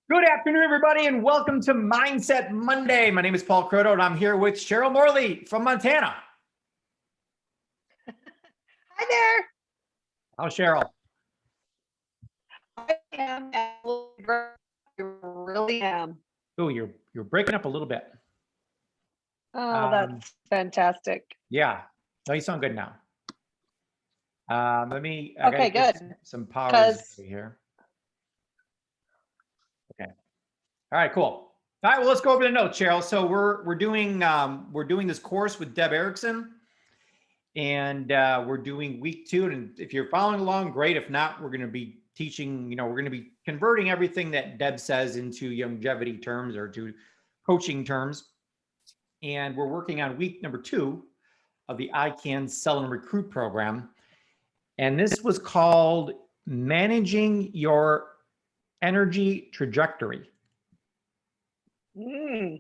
Good afternoon, everybody, and welcome to Mindset Monday. My name is Paul Croto, and I'm here with Cheryl Morley from Montana. Hi there. How's Cheryl? I am absolutely great. I really am. Oh, you're breaking up a little bit. Oh, that's fantastic. Yeah. No, you sound good now. I Okay, gotta get good. some power Because here. Okay. All right, cool. All right, well, let's go over the notes, Cheryl. So we're doing this course with Deb Erickson, and we're doing week 2. And if you're following along, great. If not, we're going to be teaching. We're going to be converting everything that Deb says into longevity terms or to coaching terms. And we're working on week number 2 of the I Can Sell and Recruit program. And this was called Managing Your Energy Trajectory. mm-hmm.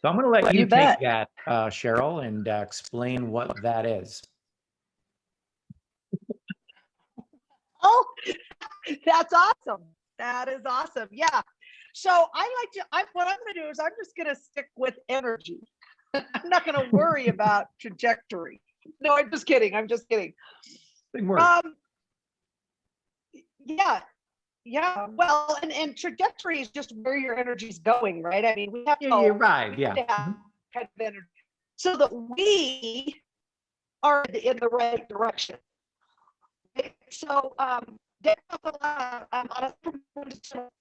So I'm going to let you bet. take that, Cheryl, and explain what that is. Oh, that's awesome. That is awesome. Yeah. So what I'm going to do is I'm just going to stick with energy. I'm not going to worry about trajectory. No, I'm just kidding. Big word. Yeah. Well, and trajectory is just where your energy is going, right? I mean, we have to right. Yeah. have kind of energy so that we are in the right direction. Okay? So,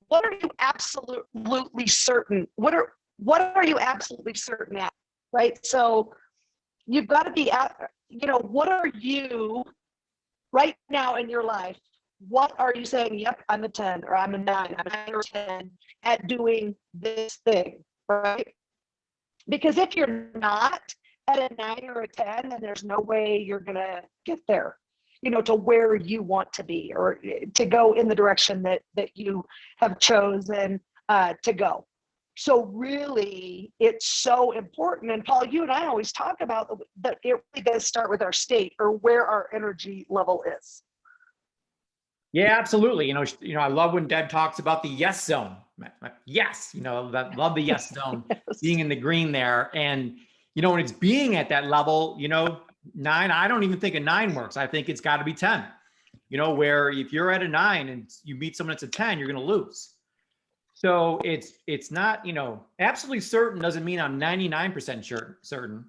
what are you absolutely certain? What are you absolutely certain at? Right. So you've got to be at, what are you right now in your life? What are you saying? Yep, I'm a 10 or I'm a 9, I'm a 9 or 10 at doing this thing, right? Because if you're not at a 9 or a 10, then there's no way you're going to get there, to where you want to be or to go in the direction that you have chosen to go. So really, it's so important. And Paul, you and I always talk about that it really does start with our state or where our energy level is. Yeah, absolutely. I love when Deb talks about the yes zone. Yes, love the yes zone, Yes. being in the green there. And, when it's being at that level, 9, I don't even think a 9 works. I think it's got to be 10, where if you're at a 9 and you meet someone that's a 10, you're going to lose. So it's not, absolutely certain doesn't mean I'm 99% certain.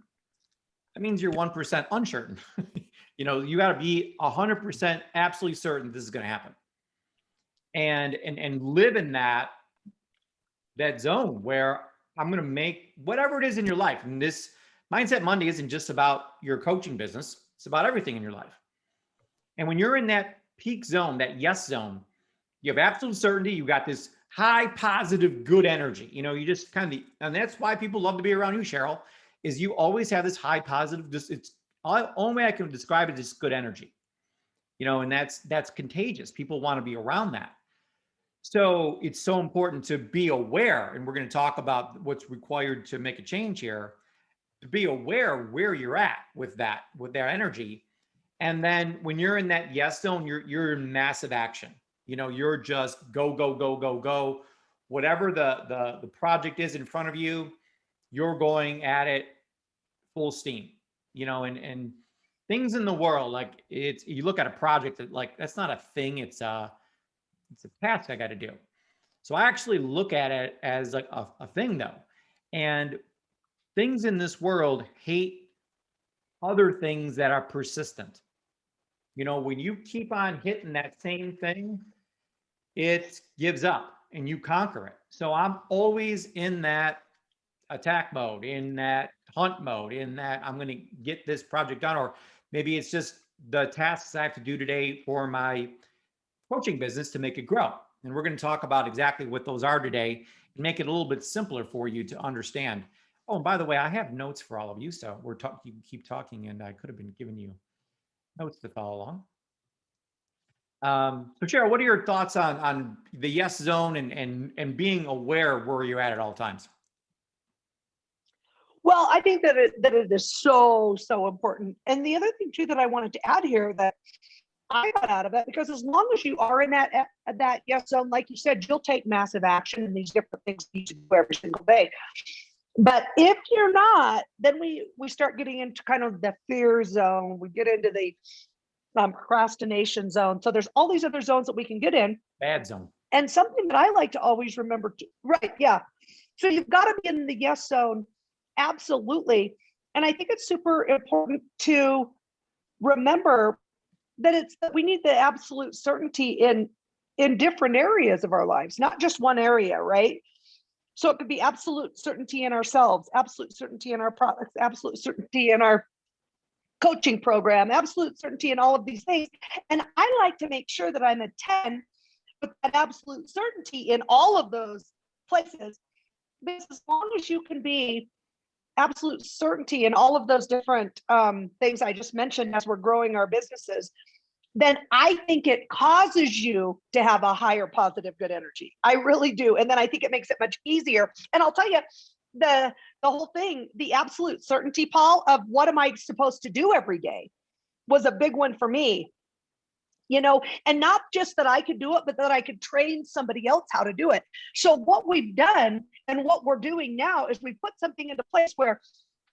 That means you're 1% uncertain. You got to be 100% absolutely certain this is going to happen, and live in that zone where I'm going to make whatever it is in your life. And this Mindset Monday isn't just about your coaching business; it's about everything in your life. And when you're in that peak zone, that yes zone, you have absolute certainty. You got this high, positive, good energy. You just and that's why people love to be around you, Cheryl. Is you always have this high positive. It's only way I can describe it is good energy, and that's contagious. People want to be around that. So it's so important to be aware, and we're going to talk about what's required to make a change here, to be aware where you're at with that energy. And then when you're in that yes zone, you're in massive action. You're just go, go, go, go, go. Whatever the project is in front of you, you're going at it full steam, and things in the world, like you look at a project that's not a thing. It's a task I got to do. So I actually look at it as like a thing though. And things in this world hate other things that are persistent. When you keep on hitting that same thing, it gives up and you conquer it. So I'm always in that attack mode, in that hunt mode, in that I'm going to get this project done. Or maybe it's just the tasks I have to do today for my coaching business to make it grow. And we're going to talk about exactly what those are today and make it a little bit simpler for you to understand. Oh, and by the way, I have notes for all of you. So you can keep talking, and I could have been giving you notes to follow along. So Cheryl, what are your thoughts on the yes zone and being aware of where you're at all times? Well, I think that it is so important. And the other thing too that I wanted to add here that I got out of it, because as long as you are in that yes zone, like you said, you'll take massive action in these different things you do every single day. But if you're not, then we start getting into kind of the fear zone. We get into the procrastination zone. So there's all these other zones that we can get in. Bad zone. And something that I like to always remember, right? Yeah. So you've got to be in the yes zone. Absolutely. And I think it's super important to remember that we need the absolute certainty in different areas of our lives, not just one area, right? So it could be absolute certainty in ourselves, absolute certainty in our products, absolute certainty in our coaching program, absolute certainty in all of these things. And I like to make sure that I'm a 10 with that absolute certainty in all of those places. Because as long as you can be absolute certainty in all of those different things I just mentioned as we're growing our businesses, then I think it causes you to have a higher positive good energy. I really do. And then I think it makes it much easier. And I'll tell you, the whole thing, the absolute certainty, Paul, of what am I supposed to do every day was a big one for me. And not just that I could do it, but that I could train somebody else how to do it. So what we've done and what we're doing now is we put something into place where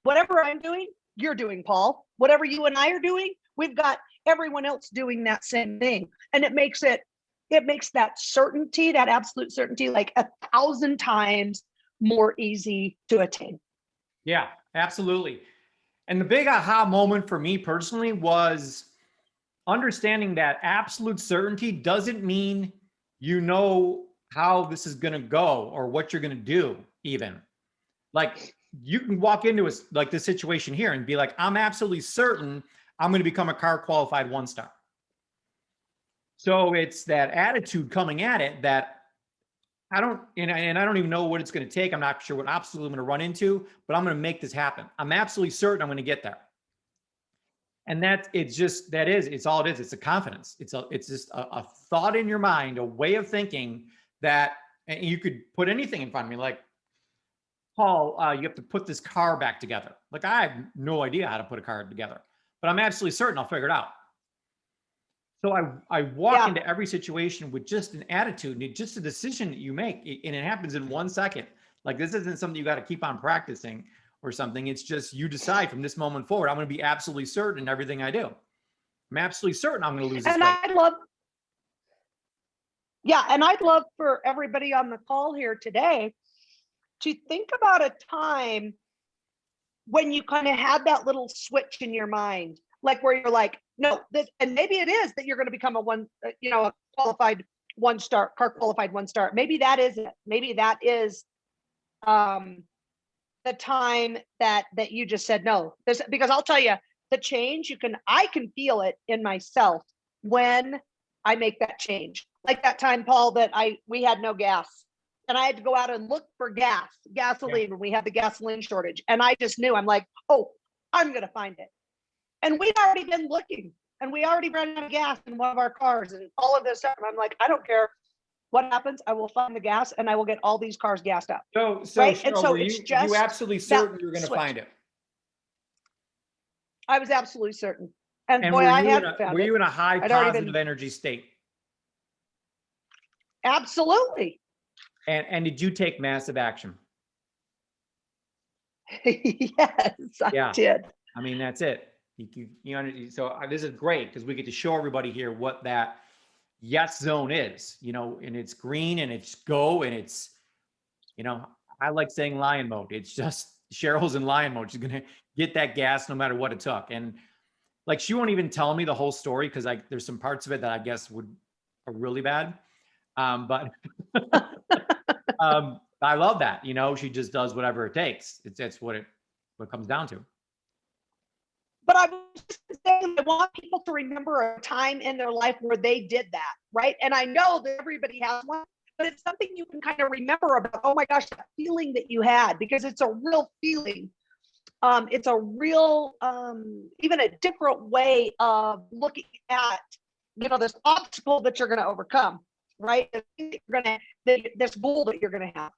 whatever I'm doing, you're doing, Paul. Whatever you and I are doing, we've got everyone else doing that same thing. And it makes that certainty, that absolute certainty, like 1,000 times more easy to attain. Yeah, absolutely. And the big aha moment for me personally was understanding that absolute certainty doesn't mean you know how this is going to go or what you're going to do even. Like you can walk into like this situation here and be like, I'm absolutely certain I'm going to become a car qualified 1-star. So it's that attitude coming at it that I don't even know what it's going to take. I'm not sure what obstacle I'm going to run into, but I'm going to make this happen. I'm absolutely certain I'm going to get there. And it's all it is. It's a confidence. It's just a thought in your mind, a way of thinking that, and you could put anything in front of me, like, Paul, you have to put this car back together. Like, I have no idea how to put a car together, but I'm absolutely certain I'll figure it out. So I walk into every situation with just an attitude and just a decision that you make, and it happens in 1 second. Like, this isn't something you got to keep on practicing or something. It's just you decide from this moment forward, I'm going to be absolutely certain in everything I do. I'm absolutely certain I'm going to lose this weight. And I'd love for everybody on the call here today to think about a time when you kind of had that little switch in your mind, like where you're like, no, this, and maybe it is that you're going to become a qualified 1-star, car qualified 1-star. Maybe that is it. Maybe that is the time that you just said no. Because I'll tell you, the change I can feel it in myself when I make that change. Like that time, Paul, that we had no gas and I had to go out and look for gasoline when we had the gasoline shortage. And I just knew, I'm like, oh, I'm going to find it. And we'd already been looking and we already ran out of gas in one of our cars and all of this stuff. And I'm like, I don't care what happens. I will find the gas and I will get all these cars gassed up. So right? Cheryl, And so it's just you absolutely certain you're going to find it. I was absolutely certain. And boy, I hadn't found it. Were you in a high positive energy state? Absolutely. And did you take massive action? Yes, I did. I mean, that's it. So this is great because we get to show everybody here what that yes zone is, and it's green and it's go and it's, I like saying lion mode. It's just Cheryl's in lion mode. She's going to get that gas no matter what it took. And like, she won't even tell me the whole story because there's some parts of it that I guess are really bad. But I love that, she just does whatever it takes. It's what comes down to. But I was just saying, I want people to remember a time in their life where they did that, right? And I know that everybody has one, but it's something you can kind of remember about, oh my gosh, that feeling that you had, because it's a real feeling. It's a real, even a different way of looking at, this obstacle that you're going to overcome, right? This goal that you're going to have,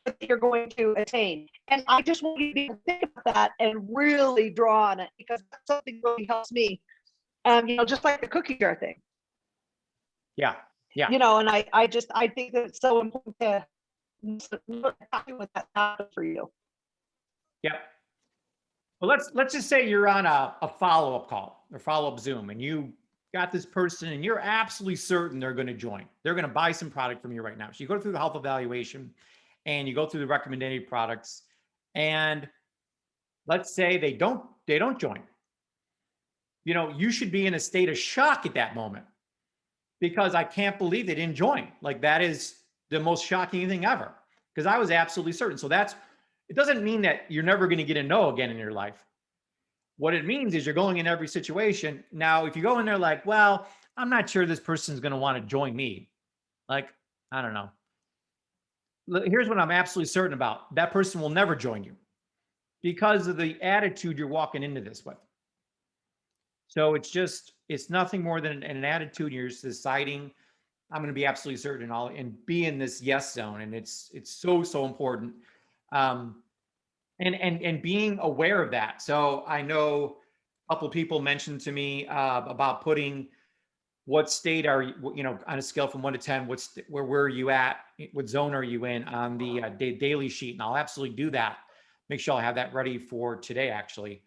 that you're going to attain. And I just want you to be able to think about that and really draw on it, because that's something that really helps me Just like the cookie jar thing, Yeah. Yeah. and I think that it's so important to look at what that happened for you. Yep. Well, let's just say you're on a follow-up call or follow-up Zoom, and you got this person and you're absolutely certain they're going to join. They're going to buy some product from you right now. So you go through the health evaluation and you go through the recommended products, and let's say they don't join. You should be in a state of shock at that moment, because I can't believe they didn't join. Like, that is the most shocking thing ever, because I was absolutely certain. So it doesn't mean that you're never going to get a no again in your life. What it means is you're going in every situation. Now, if you go in there like, well, I'm not sure this person's going to want to join me. Like, I don't know. Here's what I'm absolutely certain about. That person will never join you because of the attitude you're walking into this with. So it's nothing more than an attitude. You're deciding, I'm going to be absolutely certain and be in this yes zone. And it's so important. And being aware of that. So I know a couple of people mentioned to me about putting what state are you, on a scale from 1 to 10, where are you at? What zone are you in on the daily sheet? And I'll absolutely do that. Make sure I have that ready for today, actually.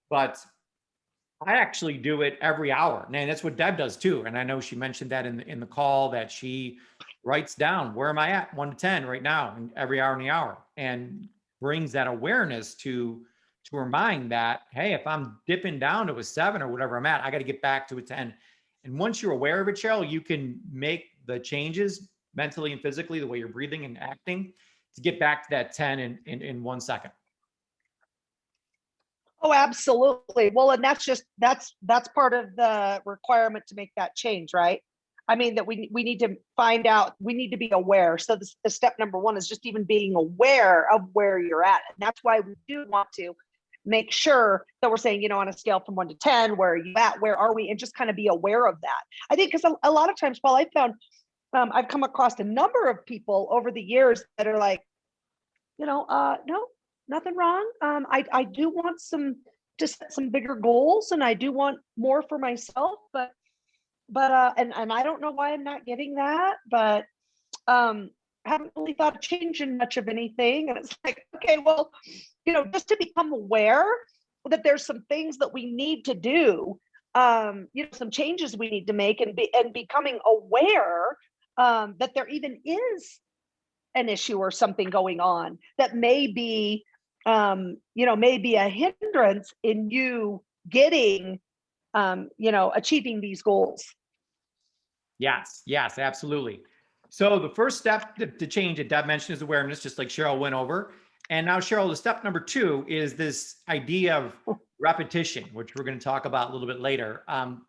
But I actually do it every hour. And that's what Deb does too. And I know she mentioned that in the call, that she writes down, where am I at 1 to 10 right now, and every hour in the hour, and brings that awareness to her mind that, hey, if I'm dipping down to a 7 or whatever I'm at, I got to get back to a 10. And once you're aware of it, Cheryl, you can make the changes mentally and physically, the way you're breathing and acting, to get back to that 10 in 1 second. Oh, absolutely. Well, and that's part of the requirement to make that change, right? I mean, that we need to find out, we need to be aware. So the step number 1 is just even being aware of where you're at. And that's why we do want to make sure that we're saying, on a scale from 1 to 10, where are you at? Where are we? And just kind of be aware of that. I think because a lot of times, Paul, I found I've come across a number of people over the years that are like, no, nothing wrong. I do want to set some bigger goals, and I do want more for myself, but and I don't know why I'm not getting that, but I haven't really thought of changing much of anything. And it's like, okay, well, just to become aware that there's some things that we need to do, some changes we need to make, and becoming aware that there even is an issue or something going on that may be, maybe a hindrance in you getting, achieving these goals. Yes, absolutely. So the first step to change that Deb mentioned is awareness, just like Cheryl went over. And now, Cheryl, the step number 2 is this idea of repetition, which we're going to talk about a little bit later.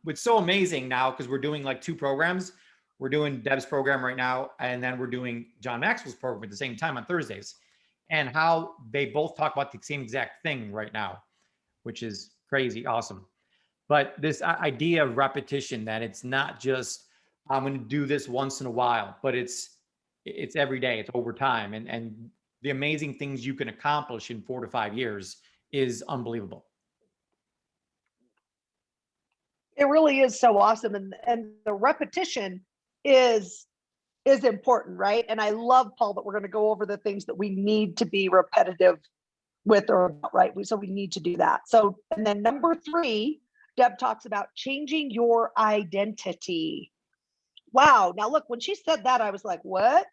It's so amazing now, because we're doing like 2 programs. We're doing Deb's program right now, and then we're doing John Maxwell's program at the same time on Thursdays, and how they both talk about the same exact thing right now, which is crazy awesome. But this idea of repetition, that it's not just, I'm going to do this once in a while, but it's every day, it's over time. And the amazing things you can accomplish in 4 to 5 years is unbelievable. It really is so awesome. And the repetition is important, right? And I love, Paul, that we're going to go over the things that we need to be repetitive with, or right. So we need to do that. So, and then number 3, Deb talks about changing your identity. Wow. Now look, when she said that, I was like, what?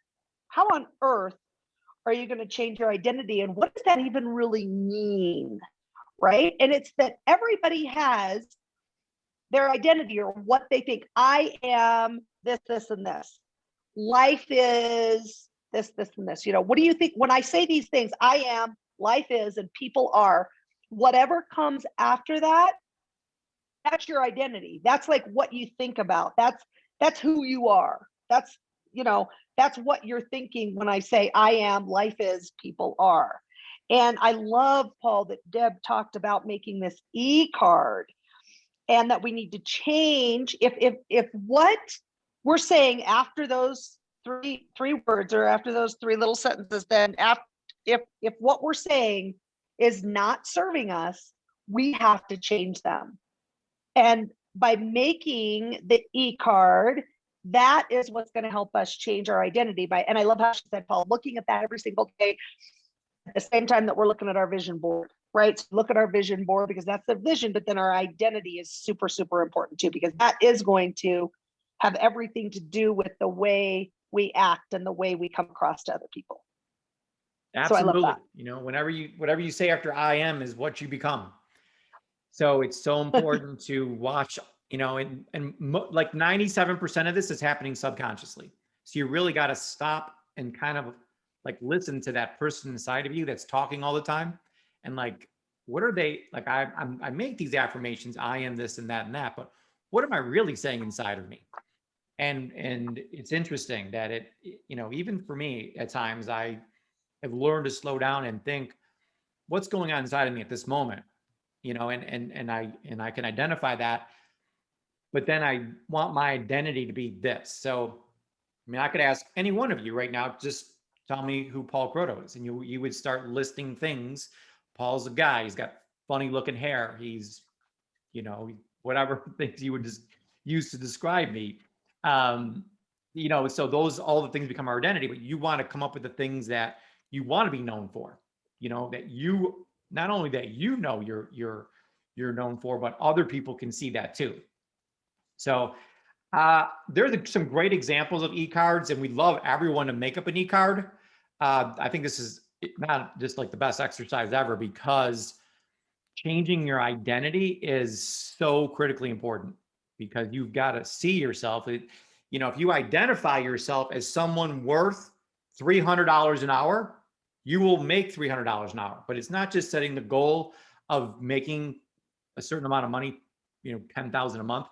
How on earth are you going to change your identity? And what does that even really mean? Right? And it's that everybody has their identity, or what they think. I am this, this, and this. Life is this, this, and this. What do you think when I say these things? I am, life is, and people are. Whatever comes after that, that's your identity. That's like what you think about. That's who you are. That's what you're thinking when I say I am, life is, people are. And I love, Paul, that Deb talked about making this Ecard, and that we need to change if what we're saying after those three words, or after those 3 little sentences, then if what we're saying is not serving us, we have to change them. And by making the e-card, that is what's going to help us change our identity by, and I love how she said, Paul, looking at that every single day at the same time that we're looking at our vision board, right? So look at our vision board because that's the vision, but then our identity is super, super important too, because that is going to have everything to do with the way we act and the way we come across to other people. Absolutely. So I love that. You know, whatever you say after I am is what you become. So it's so important to watch, you know, like 97% of this is happening subconsciously. So you really got to stop and kind of like listen to that person inside of you that's talking all the time. And like, what are they like? I make these affirmations, I am this and that, but what am I really saying inside of me? And it's interesting that you know, even for me at times, I have learned to slow down and think, what's going on inside of me at this moment? You know, and I can identify that, but then I want my identity to be this. So, I mean, I could ask any one of you right now, just tell me who Paul Croto is, and you would start listing things. Paul's a guy. He's got funny looking hair. He's, you know, whatever things you would just use to describe me. You know, so those all the things become our identity. But you want to come up with the things that you want to be known for. You know, that you not only that you know you're known for, but other people can see that too. So there's some great examples of e-cards, and we love everyone to make up an e-card. I think this is not just like the best exercise ever, because changing your identity is so critically important, because you've got to see yourself. You know, if you identify yourself as someone worth $300 an hour, you will make $300 an hour. But it's not just setting the goal of making a certain amount of money, you know, 10,000 a month,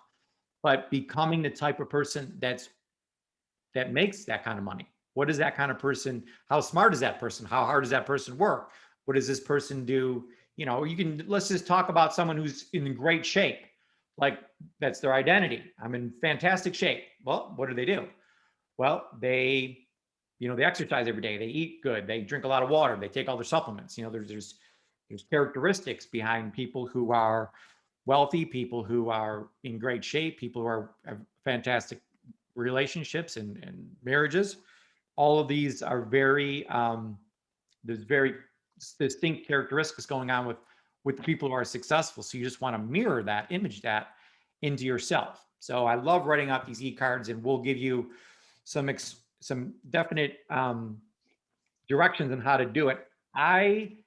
but becoming the type of person that makes that kind of money. What is that kind of person? How smart is that person? How hard does that person work? What does this person do? You know, let's just talk about someone who's in great shape. Like, that's their identity. I'm in fantastic shape. Well, what do? Well, they exercise every day. They eat good. They drink a lot of water. They take all their supplements. You know, there's characteristics behind people who are wealthy, people who are in great shape, people who have fantastic relationships and marriages. All of these are there's very distinct characteristics going on with the people who are successful. So you just want to mirror that, image that into yourself. So I love writing out these e-cards, and we'll give you some definite directions on how to do it. I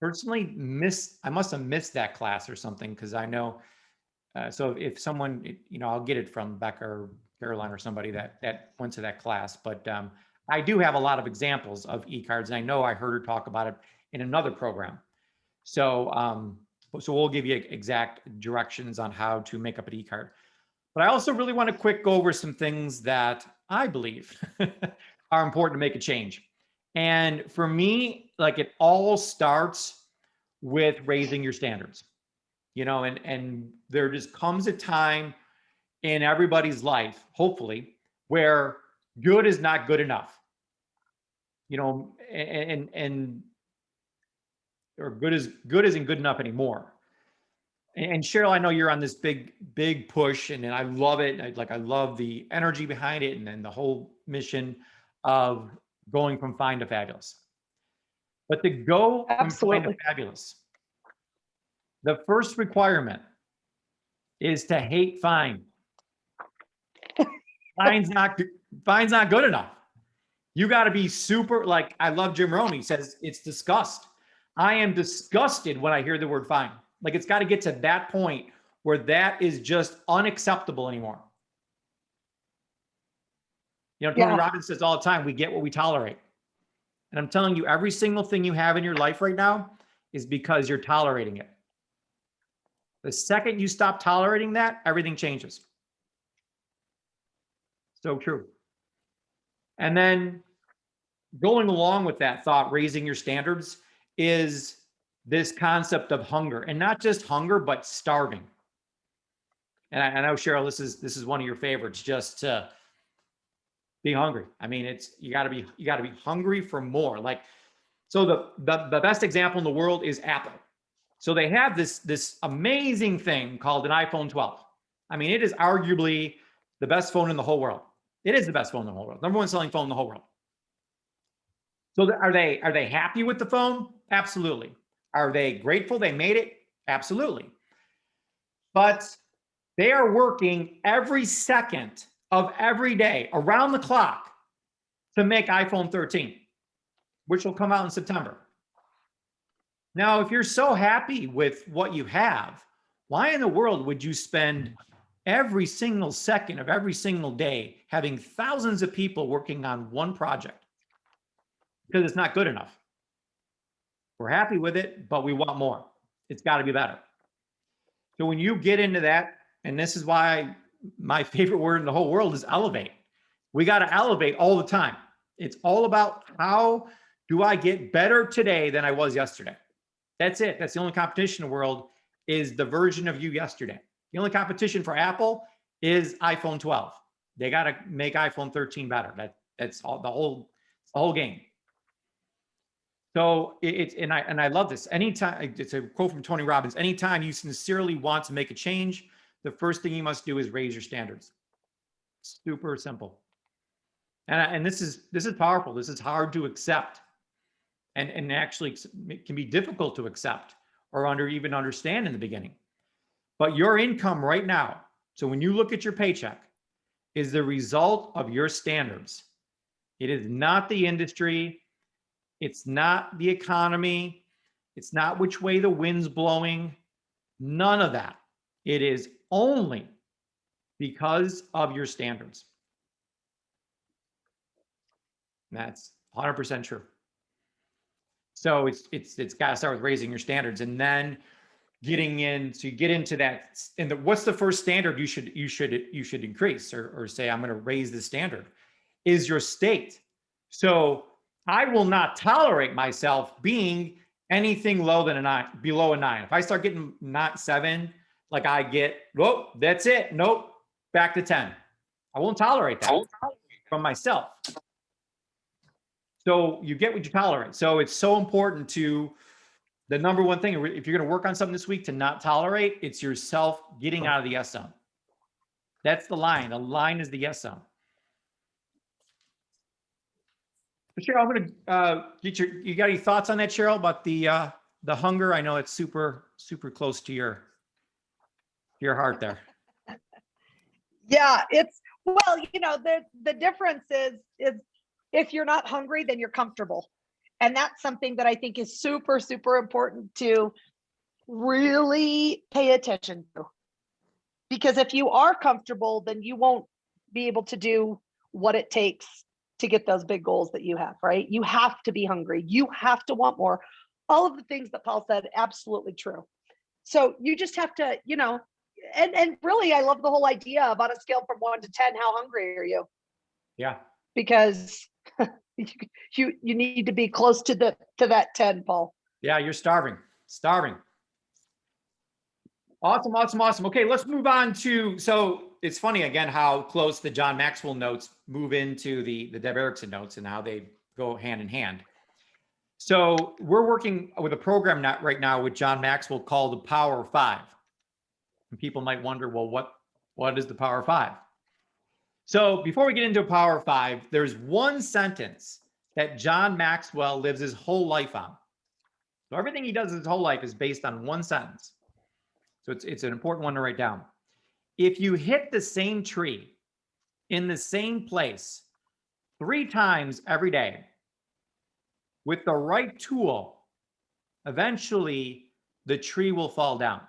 personally I must have missed that class or something, because I know, so if someone, you know, I'll get it from Becca or Caroline or somebody that went to that class, but I do have a lot of examples of e-cards, and I know I heard her talk about it in another program. So, so we'll give you exact directions on how to make up an e-card. But I also really want to quick go over some things that I believe are important to make a change. And for me, like, it all starts with raising your standards, you know, and there just comes a time in everybody's life, hopefully, where good is not good enough, you know, or good isn't good enough anymore. And Cheryl, I know you're on this big push, and I love it. I love the energy behind it, and then the whole mission of going from fine to fabulous. But to go from fine to fabulous, the first requirement is to hate fine. Fine's not good enough. You got to be super, like, I love Jim Rohn. He says it's disgust. I am disgusted when I hear the word fine. Like, it's got to get to that point where that is just unacceptable anymore. You know, Tony Robbins says all the time, we get what we tolerate. And I'm telling you, every single thing you have in your life right now is because you're tolerating it. The second you stop tolerating that, everything changes. So true. And then going along with that thought, raising your standards, is this concept of hunger, and not just hunger, but starving. And I know, Cheryl, this is one of your favorites, just to be hungry. I mean, you got to be hungry for more. Like, so the best example in the world is Apple. So they have this amazing thing called an iPhone 12. I mean, it is arguably the best phone in the whole world. It is the best phone in the whole world. Number one selling phone in the whole world. So are they happy with the phone? Absolutely. Are they grateful they made it? Absolutely. But they are working every second of every day around the clock to make iPhone 13, which will come out in September. Now, if you're so happy with what you have, why in the world would you spend every single second of every single day having thousands of people working on one project? Because it's not good enough. We're happy with it, but we want more. It's got to be better. So when you get into that, and this is why my favorite word in the whole world is elevate. We got to elevate all the time. It's all about how do I get better today than I was yesterday? That's it. That's the only competition in the world is the version of you yesterday. The only competition for Apple is iPhone 12. They got to make iPhone 13 better. That's all the whole game. So I love this. Anytime, it's a quote from Tony Robbins, anytime you sincerely want to make a change, the first thing you must do is raise your standards. Super simple. And this is powerful. This is hard to accept. And actually it can be difficult to accept or even understand in the beginning. But your income right now, so when you look at your paycheck, is the result of your standards. It is not the industry. It's not the economy. It's not which way the wind's blowing. None of that. It is only because of your standards. And that's 100% true. So it's got to start with raising your standards, and then getting into that. And what's the first standard you should increase or say, I'm going to raise the standard, is your state. So I will not tolerate myself being anything below a 9. If I start getting not 7, like I get, whoa, that's it. Nope, back to 10. I won't tolerate that from myself. So you get what you tolerate. So it's so important to, the number one thing, if you're going to work on something this week to not tolerate, it's yourself getting out of the yes zone. That's the line. The line is the yes zone. Cheryl, I'm going to you got any thoughts on that, Cheryl, about the hunger? I know it's super close to your heart there. Yeah, well, the difference is if you're not hungry, then you're comfortable. And that's something that I think is super important to really pay attention to. Because if you are comfortable, then you won't be able to do what it takes to get those big goals that you have, right? You have to be hungry. You have to want more. All of the things that Paul said, absolutely true. So you just have to, and really, I love the whole idea of on a scale from 1 to 10, how hungry are you? Yeah. Because you need to be close to that 10, Paul. Yeah, you're starving. Awesome. Okay, let's move on to, so it's funny again how close the John Maxwell notes move into the Deb Erickson notes and how they go hand in hand. So we're working with a program right now with John Maxwell called the Power of 5. And people might wonder, well, what is the Power of 5? So before we get into Power of 5, there's one sentence that John Maxwell lives his whole life on. So everything he does his whole life is based on one sentence. So it's an important one to write down. If you hit the same tree in the same place 3 times every day with the right tool, eventually the tree will fall down.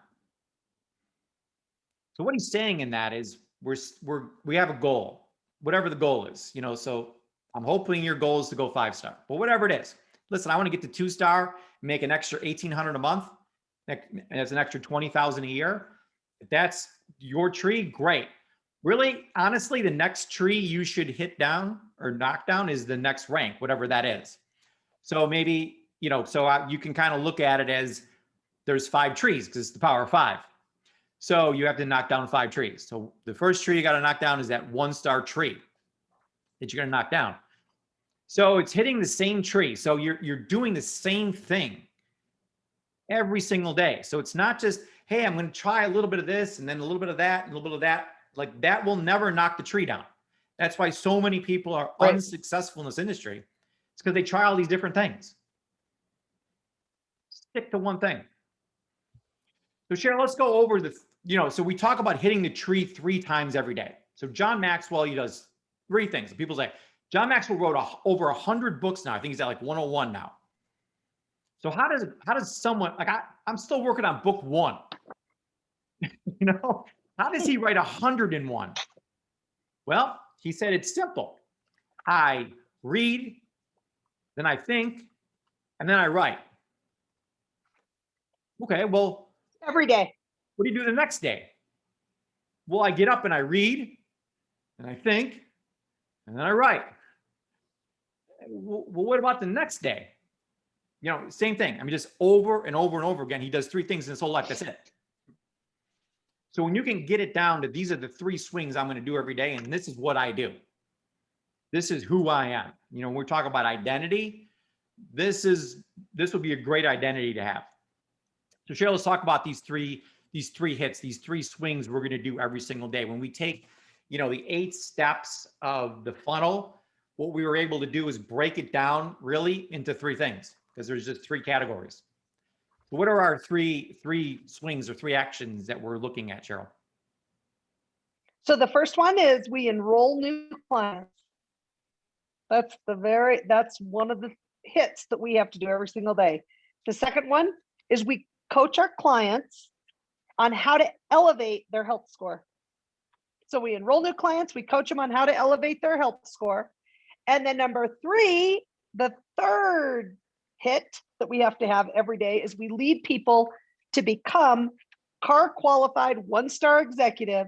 So what he's saying in that is we have a goal, whatever the goal is, so I'm hoping your goal is to go 5-star, but whatever it is, listen, I want to get to 2-star, make an extra $1,800 a month. And it's an extra $20,000 a year. If that's your tree, great. Really, honestly, the next tree you should hit down or knock down is the next rank, whatever that is. So maybe, you can kind of look at it as there's 5 trees because it's the Power of 5. So you have to knock down 5 trees. So the first tree you got to knock down is that 1-star tree that you're going to knock down. So it's hitting the same tree. So you're doing the same thing every single day. So it's not just, hey, I'm going to try a little bit of this and then a little bit of that and a little bit of that. Like that will never knock the tree down. That's why so many people are Right. unsuccessful in this industry. It's because they try all these different things. Stick to one thing. So Cheryl, let's go over the, so we talk about hitting the tree 3 times every day. So John Maxwell, he does 3 things. People say, John Maxwell wrote over 100 books now. I think he's at like 101 now. So how does someone, like I'm still working on book 1. How does he write 101? Well, he said it's simple. I read, then I think, and then I write. Okay, well, Every day. what do you do the next day? Well, I get up and I read, and I think, and then I write. Well, what about the next day? Same thing. I mean, just over and over and over again. He does 3 things in his whole life. That's it. So when you can get it down to these are the 3 swings I'm going to do every day, and this is what I do. This is who I am. When we're talking about identity, this would be a great identity to have. So Cheryl, let's talk about these three hits, these 3 swings we're going to do every single day. When we take, the 8 steps of the funnel, what we were able to do is break it down really into 3 things, because there's just 3 categories. So what are our three swings or 3 actions that we're looking at, Cheryl? So the first one is we enroll new clients. That's one of the hits that we have to do every single day. The second one is we coach our clients on how to elevate their health score. So we enroll new clients, we coach them on how to elevate their health score. And then number 3, the third hit that we have to have every day is we lead people to become CAR qualified 1-star executive,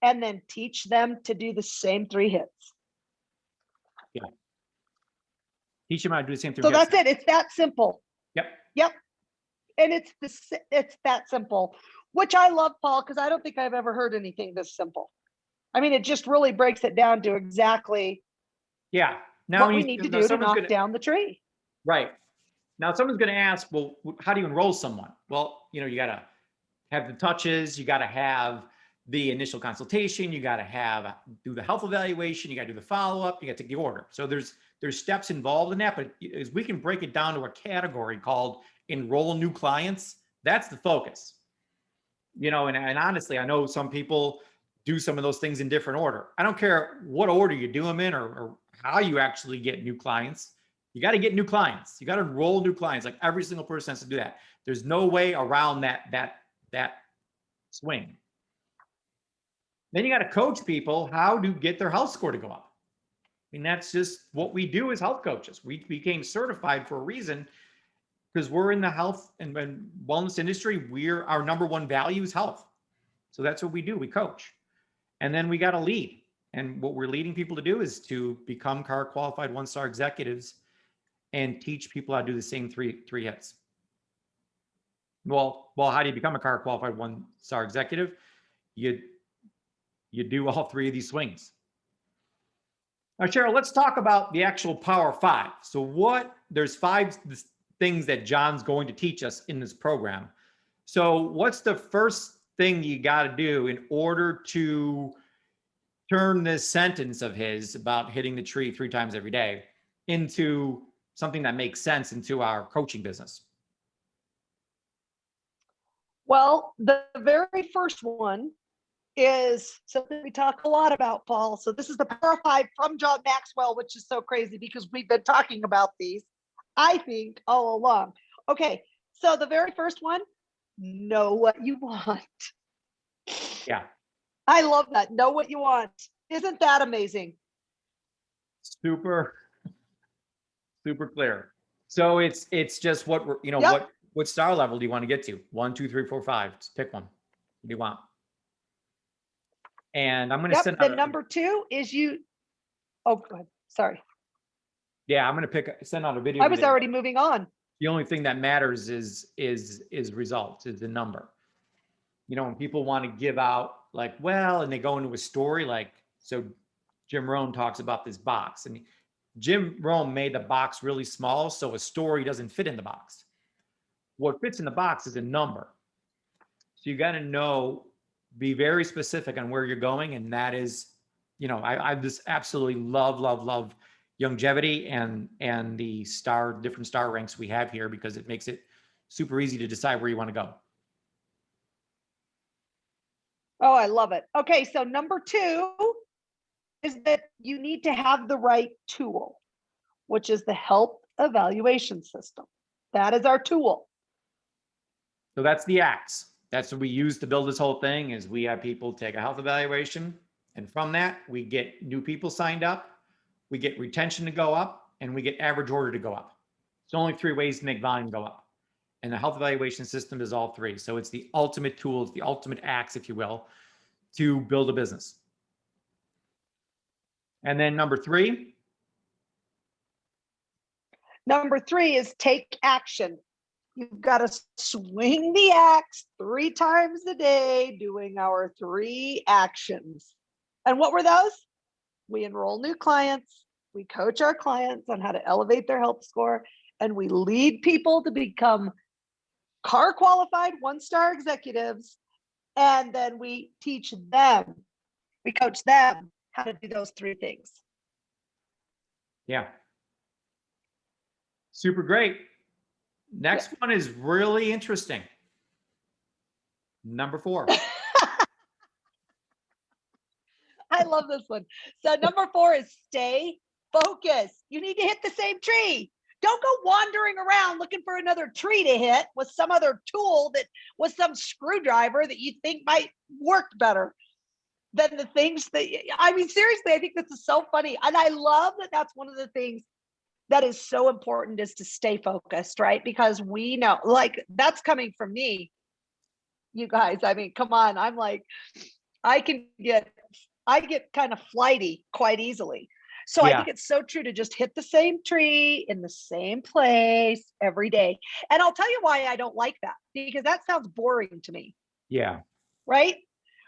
and then teach them to do the same 3 hits. Yeah. Teach them how to do the same 3 So hits. that's it. It's that simple. Yep. And it's that simple, which I love, Paul, because I don't think I've ever heard anything this simple. I mean, it just really breaks it down to exactly now what we need to do to knock down the tree. Right. Now someone's going to ask, well, how do you enroll someone? Well, you got to have the touches, you got to have the initial consultation, you got to do the health evaluation, you got to do the follow-up, you got to take the order. So there's steps involved in that, but as we can break it down to a category called enroll new clients, that's the focus. And honestly, I know some people do some of those things in different order. I don't care what order you do them in or how you actually get new clients. You got to get new clients. You got to enroll new clients. Like every single person has to do that. There's no way around that swing. Then you got to coach people how to get their health score to go up. I mean, that's just what we do as health coaches. We became certified for a reason, because we're in the health and wellness industry. Our number 1 value is health. So that's what we do. We coach. And then we got to lead. And what we're leading people to do is to become CAR qualified 1-star executives and teach people how to do the same three hits. Well, how do you become a CAR qualified 1-star executive? You do all 3 of these swings. Now, Cheryl, let's talk about the actual Power 5. So there's 5 things that John's going to teach us in this program. So what's the first thing you got to do in order to turn this sentence of his about hitting the tree 3 times every day into something that makes sense into our coaching business? Well, the very first one is something we talk a lot about, Paul. So this is the Power 5 from John Maxwell, which is so crazy because we've been talking about these, I think, all along. Okay, so the very first one, know what you want. Yeah. I love that. Know what you want. Isn't that amazing? Super clear. So it's just what we're, what star level do you want to get to? 1, 2, 3, 4, 5. Just pick one. What do you want? And I'm going to send out number 2 is oh, go ahead. Sorry. Yeah, I'm going to send out a video. I was already moving on. The only thing that matters is results, is the number. When people want to give out and they go into a story, so Jim Rohn talks about this box, and Jim Rohn made the box really small, so a story doesn't fit in the box. What fits in the box is a number. So you got to know, be very specific on where you're going. And that is, I just absolutely love longevity and the different star ranks we have here, because it makes it super easy to decide where you want to go. Oh, I love it. Okay, so number 2 is that you need to have the right tool, which is the health evaluation system. That is our tool. So that's the axe. That's what we use to build this whole thing. Is we have people take a health evaluation, and from that we get new people signed up, we get retention to go up, and we get average order to go up. It's only 3 ways to make volume go up. And the health evaluation system is all 3. So it's the ultimate tool, it's the ultimate axe, if you will, to build a business. And then number 3. Number 3 is take action. You've got to swing the axe 3 times a day, doing our 3 actions. And what were those? We enroll new clients, we coach our clients on how to elevate their health score, and we lead people to become CAR qualified 1-star executives. And then we teach them, we coach them how to do those 3 things. Yeah. Super great. Next one is really interesting. Number 4. I love this one. So number 4 is stay focused. You need to hit the same tree. Don't go wandering around looking for another tree to hit with some other tool that was some screwdriver that you think might work better than the things that, I mean, seriously, I think this is so funny. And I love that that's one of the things that is so important, is to stay focused, right? Because we know, like, that's coming from me, you guys. I mean, come on. I'm like, I get kind of flighty quite easily. So I think it's so true to just hit the same tree in the same place every day. And I'll tell you why I don't like that, because that sounds boring to me. Yeah. Right?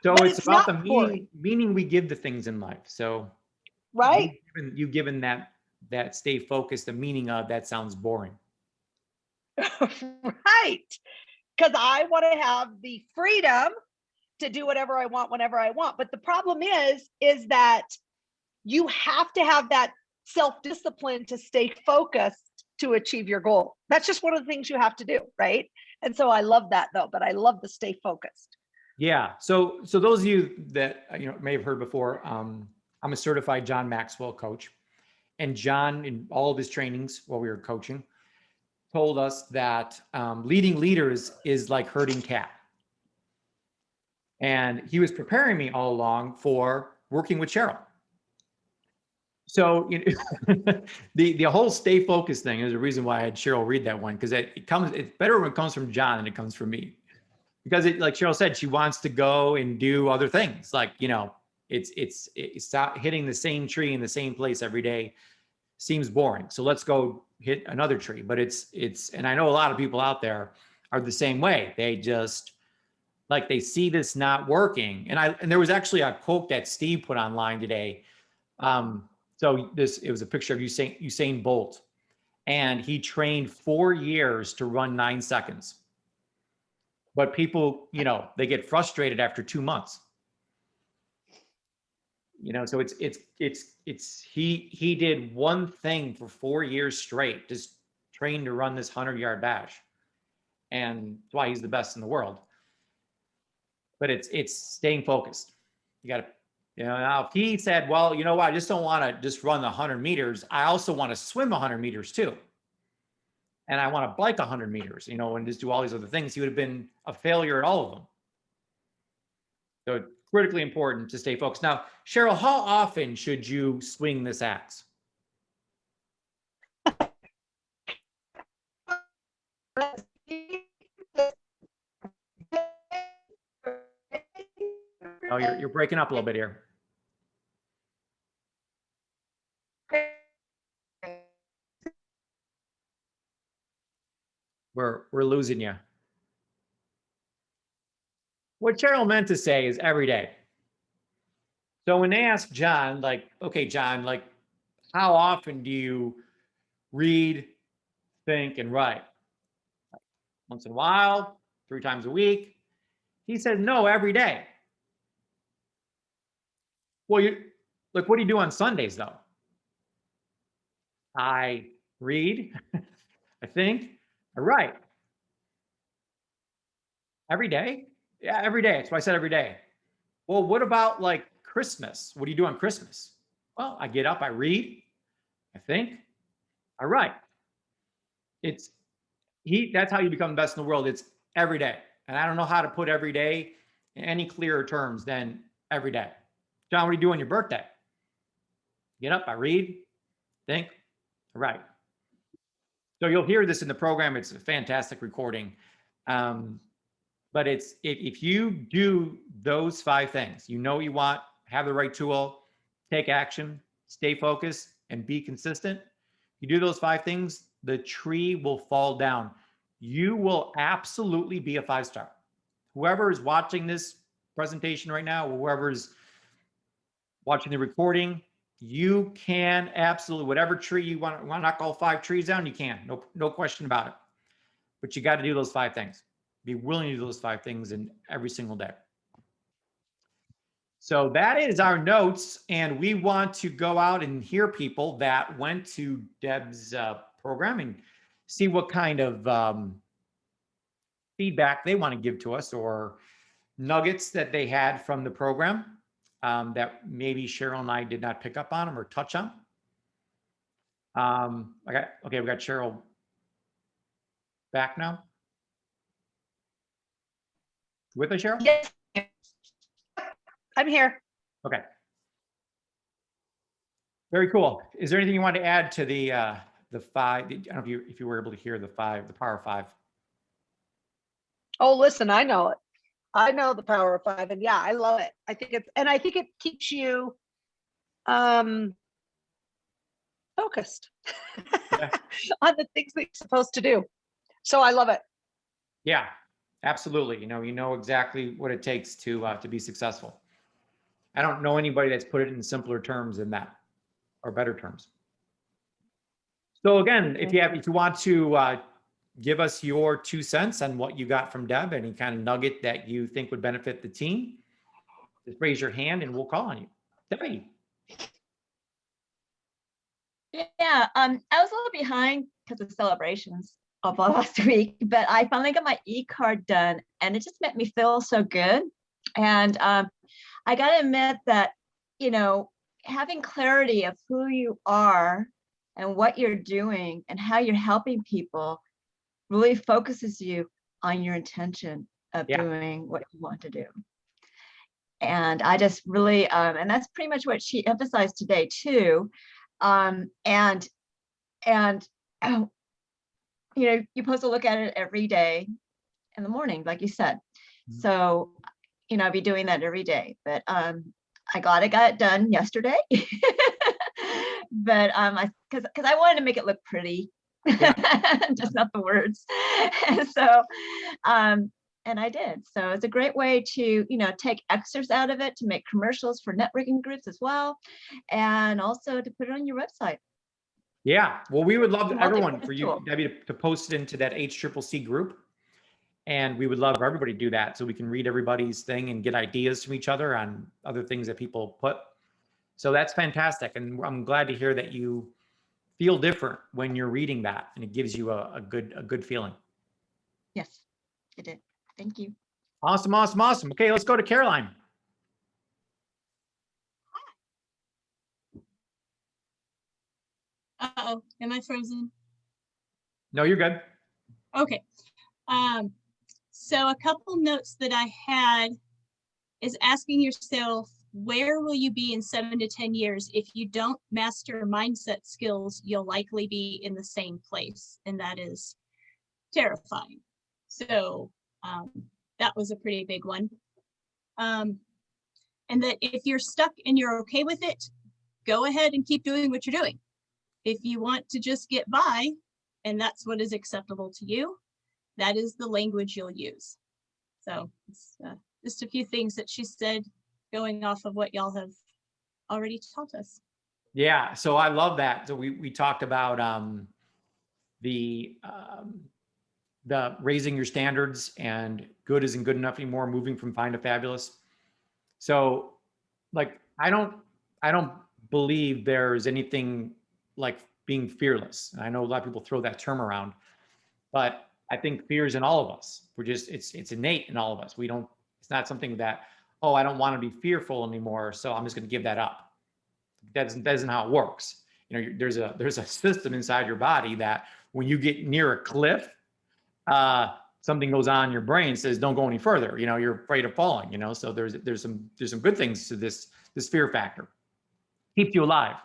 So But it's about the boring. meaning we give to things in life. So right? you've given that stay focused, the meaning of that sounds boring. Right. Because I want to have the freedom to do whatever I want whenever I want. But the problem is that you have to have that self-discipline to stay focused to achieve your goal. That's just one of the things you have to do, right? And so I love that, though, but I love the stay focused. Yeah. So those of you that may have heard before, I'm a certified John Maxwell coach, and John, in all of his trainings while we were coaching, told us that leading leaders is like herding cat. And he was preparing me all along for working with Cheryl. So the whole stay focused thing is the reason why I had Cheryl read that one, because it's better when it comes from John than it comes from me. Because like Cheryl said, she wants to go and do other things. Like, it's stop hitting the same tree in the same place every day seems boring. So let's go hit another tree. But and I know a lot of people out there are the same way. They just, like, they see this not working. And there was actually a quote that Steve put online today. So it was a picture of Usain Bolt, and he trained 4 years to run 9 seconds. But people, they get frustrated after 2 months. So he did one thing for 4 years straight, just trained to run this 100-yard dash. And that's why he's the best in the world. But it's staying focused. You got to, now if he said, well, you know what, I just don't want to just run the 100 meters. I also want to swim 100 meters too. And I want to bike 100 meters, and just do all these other things. He would have been a failure at all of them. So it's critically important to stay focused. Now, Cheryl, how often should you swing this axe? Oh, you're breaking up a little bit here. We're losing you. What Cheryl meant to say is every day. So when they ask John, like, okay, John, like, how often do you read, think, and write? Once in a while, 3 times a week. He said, no, every day. Well, look, what do you do on Sundays though? I read, I think, I write. Every day? Yeah, every day. That's why I said every day. Well, what about like Christmas? What do you do on Christmas? Well, I get up, I read, I think, I write. It's that's how you become the best in the world. It's every day. And I don't know how to put every day in any clearer terms than every day. John, what do you do on your birthday? Get up, I read, think, I write. So you'll hear this in the program. It's a fantastic recording. But it's if you do those 5 things, you know what you want, have the right tool, take action, stay focused, and be consistent. You do those 5 things, the tree will fall down. You will absolutely be a 5-star. Whoever is watching this presentation right now, whoever's watching the recording, you can absolutely, whatever tree you want to knock all 5 trees down, you can, no question about it. But you got to do those 5 things. Be willing to do those 5 things in every single day. So that is our notes, and we want to go out and hear people that went to Deb's program and see what kind of feedback they want to give to us, or nuggets that they had from the program that maybe Cheryl and I did not pick up on them or touch on. Okay, we got Cheryl back now. With us, Cheryl? Yes, I'm here. Okay. Very cool. Is there anything you want to add to the 5? I don't know if you were able to hear the power of 5. Oh, listen, I know it. I know the power of 5, and yeah, I love it. I think it keeps you focused Yeah. on the things that you're supposed to do. So I love it. Yeah, absolutely. You know exactly what it takes to be successful. I don't know anybody that's put it in simpler terms than that, or better terms. So again, if you want to give us your 2 cents on what you got from Deb, any kind of nugget that you think would benefit the team, just raise your hand and we'll call on you. Debbie. Yeah, I was a little behind because of celebrations of last week, but I finally got my Ecard done, and it just made me feel so good. And I got to admit that, having clarity of who you are and what you're doing and how you're helping people really focuses you on your intention of doing what you want to do. And I just really, and that's pretty much what she emphasized today too. You're supposed to look at it every day in the morning, like you said. Mm-hmm. So, I'll be doing that every day, but I got it done yesterday. But because I wanted to make it look pretty, just not the words. So, and I did. So it's a great way to, take extras out of it, to make commercials for networking groups as well, and also to put it on your website. Yeah, well, we would love everyone for you, Debbie, to post it into that HCCC group. And we would love for everybody to do that so we can read everybody's thing and get ideas from each other on other things that people put. So that's fantastic. And I'm glad to hear that you feel different when you're reading that, and it gives you a good feeling. Yes, it did. Thank you. Awesome. Okay, let's go to Caroline. Uh-oh, am I frozen? No, you're good. Okay. So a couple notes that I had is asking yourself, where will you be in 7 to 10 years? If you don't master mindset skills, you'll likely be in the same place, and that is terrifying. So that was a pretty big one. And that if you're stuck and you're okay with it, go ahead and keep doing what you're doing. If you want to just get by, and that's what is acceptable to you, that is the language you'll use. So it's just a few things that she said, going off of what y'all have already taught us. Yeah, so I love that. So we talked about the the raising your standards and good isn't good enough anymore, moving from fine to fabulous. So like, I don't believe there's anything like being fearless. And I know a lot of people throw that term around, but I think fear is in all of us. We're just, it's innate in all of us. It's not something that, oh, I don't want to be fearful anymore, so I'm just going to give that up. That isn't how it works. You know, there's a system inside your body that when you get near a cliff, something goes on in your brain and says, don't go any further. You know, you're afraid of falling, you know? So there's some good things to this fear factor. Keeps you alive.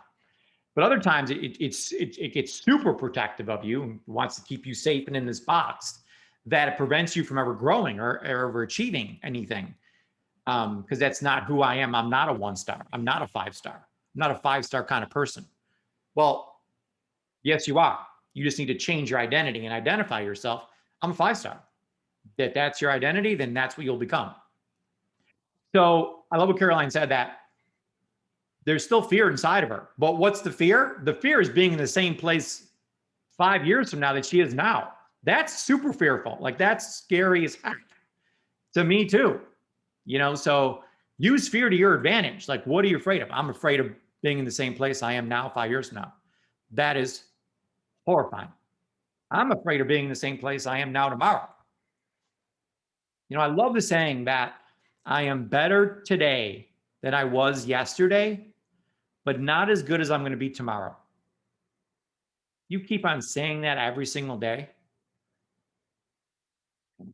But other times it gets super protective of you and wants to keep you safe and in this box, that it prevents you from ever growing or ever achieving anything. Because that's not who I am. I'm not a 1-star. I'm not a 5-star. I'm not a 5-star kind of person. Well, yes, you are. You just need to change your identity and identify yourself. I'm a 5-star. That's your identity, then that's what you'll become. So I love what Caroline said, that there's still fear inside of her. But what's the fear? The fear is being in the same place 5 years from now that she is now. That's super fearful. Like, that's scary as heck to me too. You know, so use fear to your advantage. Like, what are you afraid of? I'm afraid of being in the same place I am now 5 years from now. That is horrifying. I'm afraid of being in the same place I am now tomorrow. You know, I love the saying that I am better today than I was yesterday, but not as good as I'm going to be tomorrow. You keep on saying that every single day,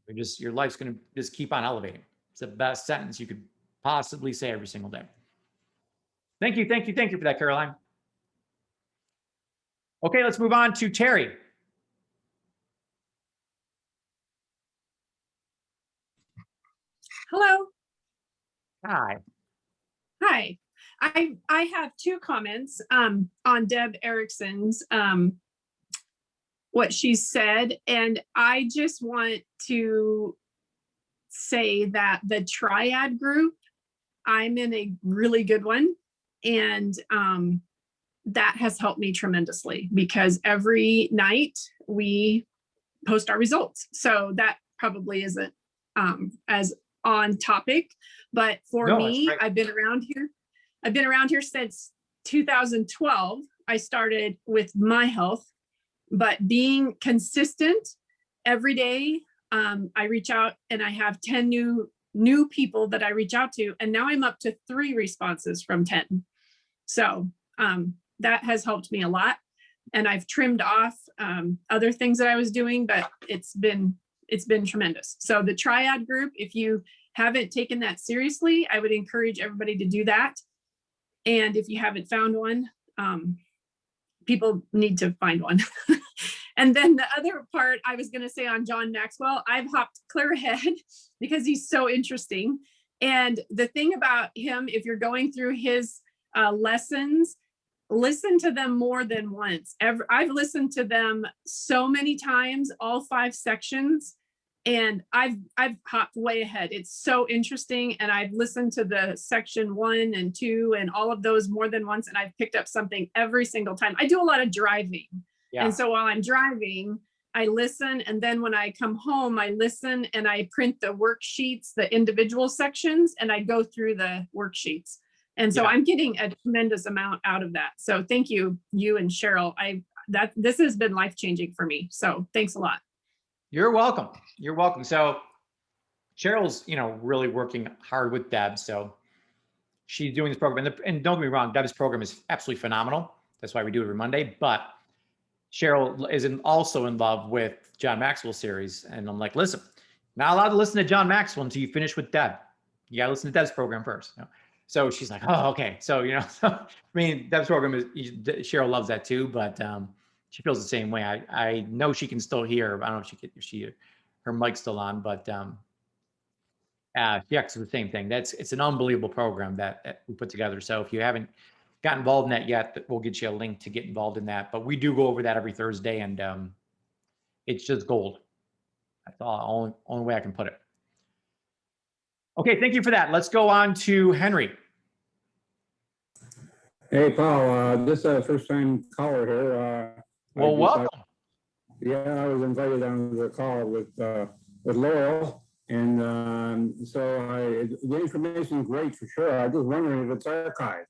your life's going to just keep on elevating. It's the best sentence you could possibly say every single day. Thank you for that, Caroline. Okay, let's move on to Terry. Hello. Hi. Hi. I have 2 comments on Deb Erickson's what she said, and I just want to say that the triad group, I'm in a really good one, and that has helped me tremendously, because every night we post our results. So that probably isn't as on topic, but for me, I've been around here since 2012. I started with my health, but being consistent every day, I reach out and I have 10 new people that I reach out to, and now I'm up to 3 responses from 10. So that has helped me a lot, and I've trimmed off other things that I was doing, but it's been tremendous. So the triad group, if you haven't taken that seriously, I would encourage everybody to do that. And if you haven't found one, people need to find one. And then the other part I was going to say on John Maxwell, I've hopped clear ahead because he's so interesting. And the thing about him, if you're going through his lessons, listen to them more than once. I've listened to them so many times, all 5 sections, and I've hopped way ahead. It's so interesting. And I've listened to the section 1 and 2 and all of those more than once, and I've picked up something every single time. I do a lot of driving. Yeah. And so while I'm driving, I listen. And then when I come home, I listen and I print the worksheets, the individual sections, and I go through the worksheets. And so I'm getting a tremendous amount out of that. So thank you, you and Cheryl. This has been life-changing for me. So thanks a lot. You're welcome. You're welcome. So Cheryl's, really working hard with Deb. So she's doing this program, and don't get me wrong, Deb's program is absolutely phenomenal. That's why we do it every Monday. But Cheryl is also in love with John Maxwell's series. And I'm like, listen, not allowed to listen to John Maxwell until you finish with Deb. You got to listen to Deb's program first. So she's like, oh, okay. So, Deb's program Cheryl loves that too, but she feels the same way. I know she can still hear. I don't know if her mic's still on, but she acts the same thing. It's an unbelievable program that we put together. So if you haven't got involved in that yet, we'll get you a link to get involved in that. But we do go over that every Thursday, and it's just gold. That's all, only way I can put it. Okay, thank you for that. Let's go on to Henry. Hey, Paul, this is a first-time caller here. Well, welcome. Yeah, I was invited on the call with Laurel, and the information is great for sure. I just wondering if it's archived.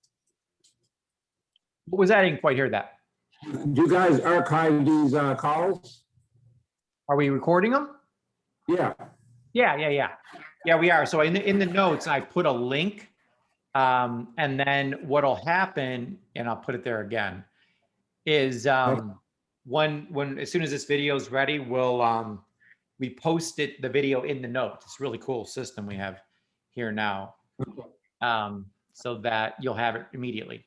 What was that? I didn't quite hear that. Do you guys archive these calls? Are we recording them? Yeah. Yeah, we are. So in the notes, I put a link. And then what'll happen, and I'll put it there again, is when as soon as this video is ready, we post the video in the notes. It's a really cool system we have here now, so that you'll have it immediately.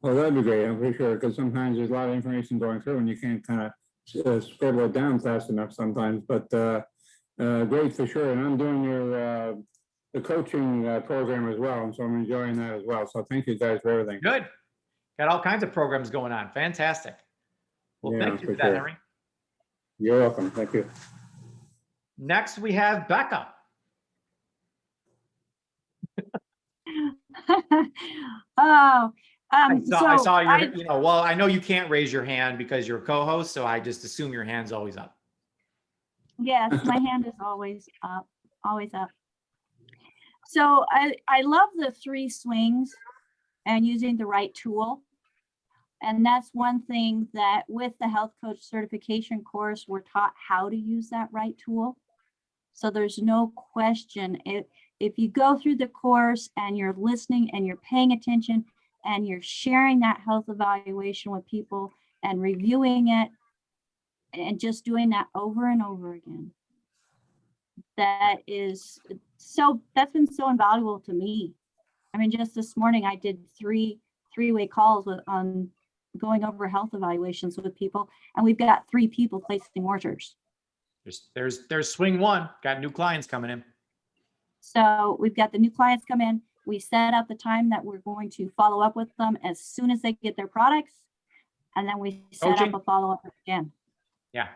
Well, that'd be great. I'm pretty sure, because sometimes there's a lot of information going through and you can't kind of scribble it down fast enough sometimes, but great for sure. And I'm doing the coaching program as well, and so I'm enjoying that as well. So thank you guys for everything. Good. Got all kinds of programs going on. Fantastic. Well, Yeah, thank you for for that, sure. Henry. You're welcome. Thank you. Next, we have Becca. Oh, I so saw your, well, I know you can't raise your hand because you're a co-host, so I just assume your hand's always up. yes, my hand is always up, always up. So I love the 3 swings and using the right tool. And that's one thing that with the health coach certification course, we're taught how to use that right tool. So there's no question, if you go through the course and you're listening and you're paying attention and you're sharing that health evaluation with people and reviewing it and just doing that over and over again, that's been so invaluable to me. I mean, just this morning I did three-way calls on going over health evaluations with people, and we've got 3 people placing orders. There's swing 1. Got new clients coming in. So we've got the new clients come in. We set up the time that we're going to follow up with them as soon as they get their products, and then we set Coaching. up a follow-up again. Yeah.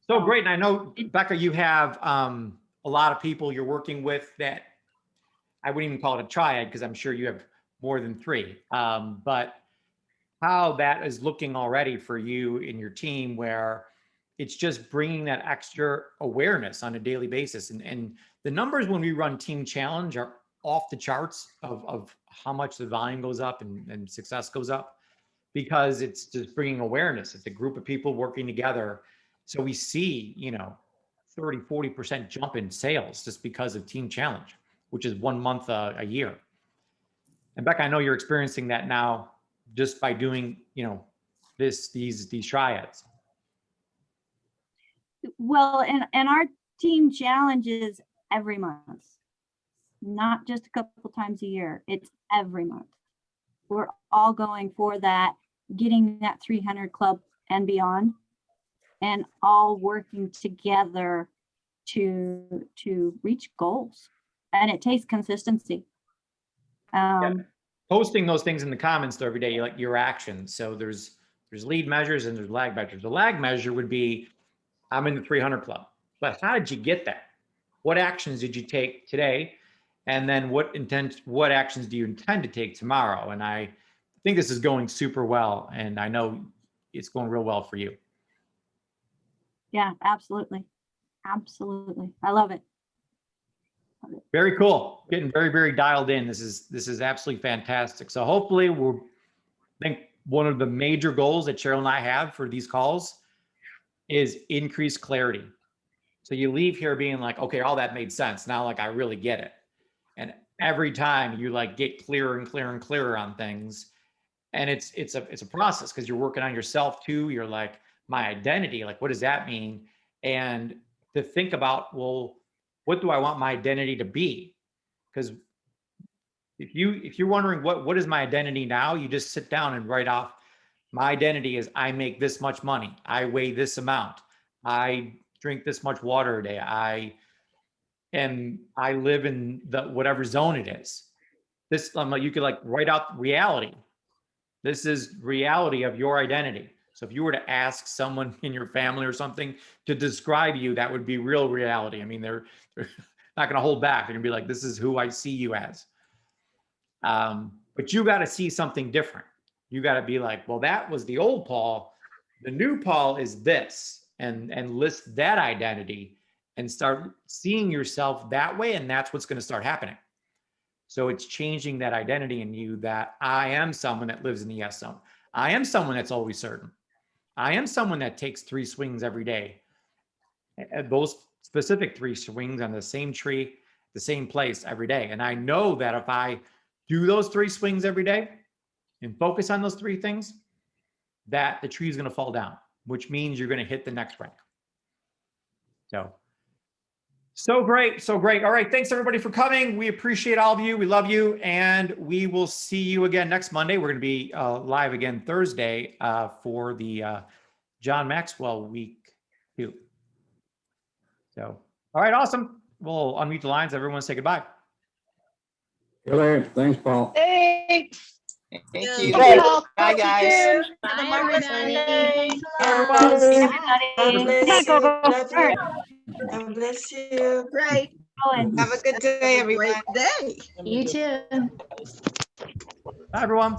So great. And I know, Becca, you have a lot of people you're working with that I wouldn't even call it a triad because I'm sure you have more than 3. But how that is looking already for you and your team, where it's just bringing that extra awareness on a daily basis. And the numbers when we run Team Challenge are off the charts of how much the volume goes up and success goes up, because it's just bringing awareness. It's a group of people working together. So we see, 30, 40% jump in sales just because of Team Challenge, which is 1 month a year. And Becca, I know you're experiencing that now just by doing, these triads. Well, and our team challenge is every month, not just a couple times a year. It's every month. We're all going for that, getting that 300 club and beyond, and all working together to reach goals. And it takes consistency. Posting those things in the comments every day, like your actions. So there's lead measures and there's lag measures. The lag measure would be, I'm in the 300 club, but how did you get that? What actions did you take today? And then what actions do you intend to take tomorrow? And I think this is going super well. And I know it's going real well for you. Yeah, absolutely. Absolutely. I love it. Very cool. Getting very, very dialed in. This is absolutely fantastic. So hopefully I think one of the major goals that Cheryl and I have for these calls is increased clarity. So you leave here being like, okay, all that made sense. Now, like, I really get it. And every time you get clearer and clearer and clearer on things. And it's a process because you're working on yourself too. You're like, my identity, like, what does that mean? And to think about, well, what do I want my identity to be? Because if you're wondering what is my identity now, you just sit down and write off, my identity is I make this much money, I weigh this amount, I drink this much water a day, I live in the whatever zone it is. This you could write out reality. This is reality of your identity. So if you were to ask someone in your family or something to describe you, that would be real reality. I mean, they're not going to hold back. They're going to be like, this is who I see you as. But you got to see something different. You got to be like, well, that was the old Paul, The new Paul is this, and list that identity and start seeing yourself that way. And that's what's going to start happening. So it's changing that identity in you that I am someone that lives in the yes zone. I am someone that's always certain. I am someone that takes 3 swings every day. Those specific 3 swings on the same tree, the same place every day. And I know that if I do those 3 swings every day and focus on those 3 things, that the tree is going to fall down, which means you're going to hit the next rank. So great. So great. All right. Thanks everybody for coming. We appreciate all of you. We love you. And we will see you again next Monday. We're going to be live again Thursday for the John Maxwell week 2. So, all right. Awesome. We'll unmute the lines. Everyone say goodbye. See you later. Thanks, Paul. Thanks. Thank you. Okay, Paul. Bye, Talk to you guys. soon. Bye, everybody. Everyone, see you. Everybody. God bless you. God bless you. Great. Have a good day, everyone. Great day. You too. Bye, everyone.